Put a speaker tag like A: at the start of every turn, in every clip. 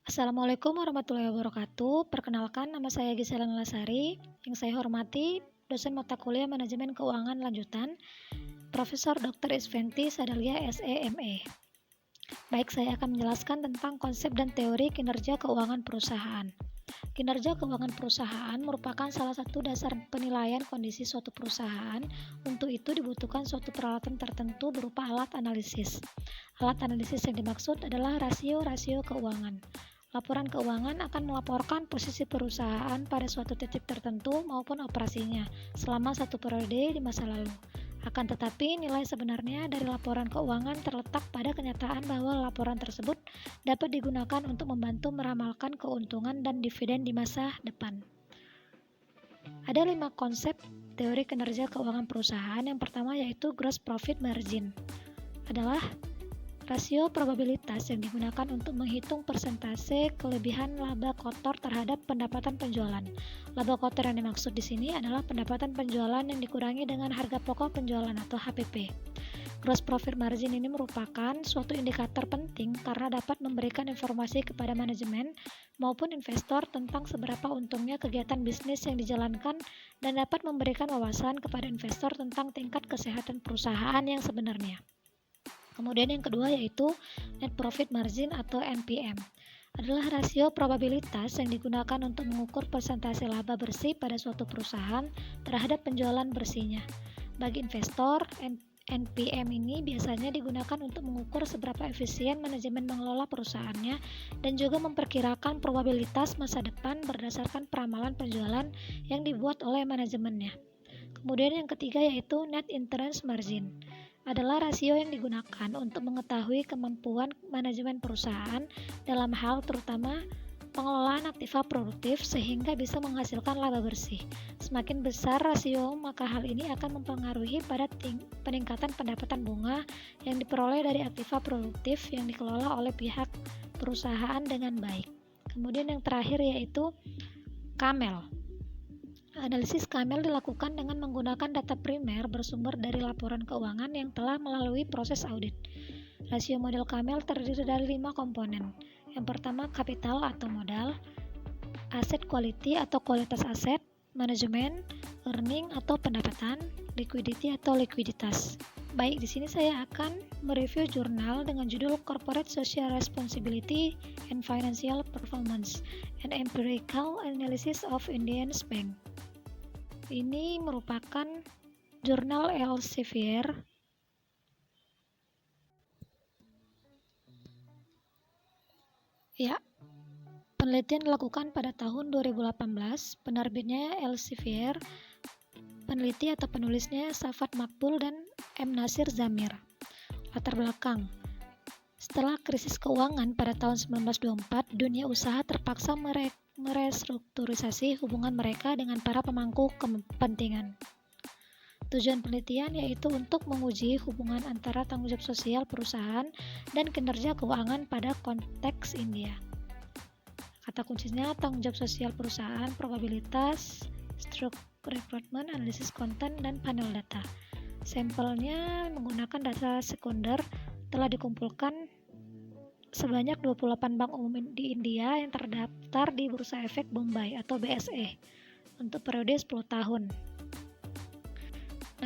A: Assalamualaikum warahmatullahi wabarakatuh. Perkenalkan, nama saya Gisela Lasari. Yang saya hormati, dosen mata kuliah Manajemen Keuangan Lanjutan, Profesor Dr. Isventi Sadalia SEME. Baik, saya akan menjelaskan tentang konsep dan teori kinerja keuangan perusahaan. Kinerja keuangan perusahaan merupakan salah satu dasar penilaian kondisi suatu perusahaan. Untuk itu dibutuhkan suatu peralatan tertentu berupa alat analisis. Alat analisis yang dimaksud adalah rasio-rasio keuangan. Laporan keuangan akan melaporkan posisi perusahaan pada suatu titik tertentu maupun operasinya selama satu periode di masa lalu. Akan tetapi, nilai sebenarnya dari laporan keuangan terletak pada kenyataan bahwa laporan tersebut dapat digunakan untuk membantu meramalkan keuntungan dan dividen di masa depan. Ada 5 konsep teori kinerja keuangan perusahaan. Yang pertama yaitu gross profit margin. Adalah rasio probabilitas yang digunakan untuk menghitung persentase kelebihan laba kotor terhadap pendapatan penjualan. Laba kotor yang dimaksud di sini adalah pendapatan penjualan yang dikurangi dengan harga pokok penjualan atau HPP. Gross profit margin ini merupakan suatu indikator penting karena dapat memberikan informasi kepada manajemen maupun investor tentang seberapa untungnya kegiatan bisnis yang dijalankan dan dapat memberikan wawasan kepada investor tentang tingkat kesehatan perusahaan yang sebenarnya. Kemudian yang kedua yaitu net profit margin atau NPM. Adalah rasio probabilitas yang digunakan untuk mengukur persentase laba bersih pada suatu perusahaan terhadap penjualan bersihnya. Bagi investor, NPM ini biasanya digunakan untuk mengukur seberapa efisien manajemen mengelola perusahaannya dan juga memperkirakan probabilitas masa depan berdasarkan peramalan penjualan yang dibuat oleh manajemennya. Kemudian yang ketiga yaitu net interest margin. Adalah rasio yang digunakan untuk mengetahui kemampuan manajemen perusahaan dalam hal terutama pengelolaan aktiva produktif sehingga bisa menghasilkan laba bersih. Semakin besar rasio, maka hal ini akan mempengaruhi pada peningkatan pendapatan bunga yang diperoleh dari aktiva produktif yang dikelola oleh pihak perusahaan dengan baik. Kemudian yang terakhir yaitu CAMEL. Analisis CAMEL dilakukan dengan menggunakan data primer bersumber dari laporan keuangan yang telah melalui proses audit. Rasio model CAMEL terdiri dari 5 komponen. Yang pertama kapital atau modal, aset quality atau kualitas aset, manajemen, earning atau pendapatan, liquidity atau likuiditas. Baik, di sini saya akan mereview jurnal dengan judul Corporate Social Responsibility and Financial Performance, an Empirical Analysis of Indian Bank. Ini merupakan jurnal Elsevier ya. Penelitian dilakukan pada tahun 2018. Penerbitnya Elsevier, peneliti atau penulisnya Safat Makbul dan M. Nasir Zamir. Latar belakang. Setelah krisis keuangan pada tahun 1924, dunia usaha terpaksa merestrukturisasi hubungan mereka dengan para pemangku kepentingan. Tujuan penelitian yaitu untuk menguji hubungan antara tanggung jawab sosial perusahaan dan kinerja keuangan pada konteks India. Kata kuncinya tanggung jawab sosial perusahaan, probabilitas, struktur rekrutmen, analisis konten, dan panel data. Sampelnya menggunakan data sekunder telah dikumpulkan sebanyak 28 bank umum di India yang terdaftar di Bursa Efek Bombay atau BSE untuk periode 10 tahun.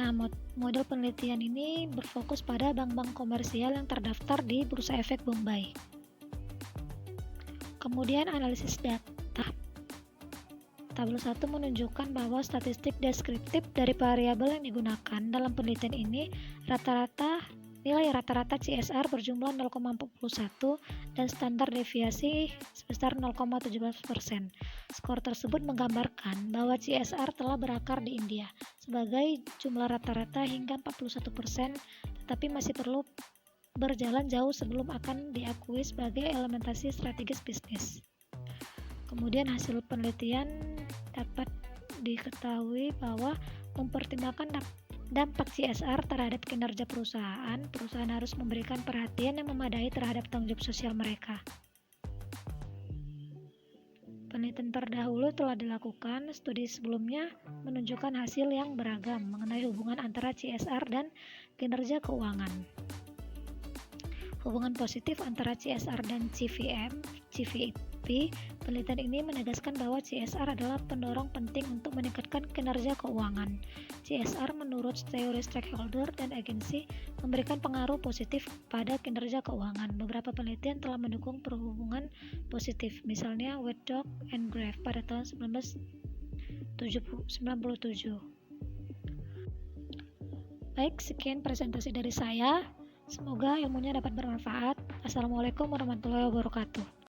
A: Nah, model penelitian ini berfokus pada bank-bank komersial yang terdaftar di Bursa Efek Bombay. Kemudian analisis data. Tabel 1 menunjukkan bahwa statistik deskriptif dari variabel yang digunakan dalam penelitian ini nilai rata-rata CSR berjumlah 0,41 dan standar deviasi sebesar 0,17%. Skor tersebut menggambarkan bahwa CSR telah berakar di India sebagai jumlah rata-rata hingga 41%, tetapi masih perlu berjalan jauh sebelum akan diakui sebagai elementasi strategis bisnis. Kemudian hasil penelitian dapat diketahui bahwa mempertimbangkan dampak CSR terhadap kinerja perusahaan harus memberikan perhatian yang memadai terhadap tanggung jawab sosial mereka. Penelitian terdahulu telah dilakukan, studi sebelumnya menunjukkan hasil yang beragam mengenai hubungan antara CSR dan kinerja keuangan. Hubungan positif antara CSR dan CVM Tapi, penelitian ini menegaskan bahwa CSR adalah pendorong penting untuk meningkatkan kinerja keuangan. CSR menurut teori stakeholder dan agensi memberikan pengaruh positif pada kinerja keuangan. Beberapa penelitian telah mendukung perhubungan positif, misalnya Weddock and Graff pada tahun 1997. Baik, sekian presentasi dari saya. Semoga ilmunya dapat bermanfaat. Assalamualaikum warahmatullahi wabarakatuh.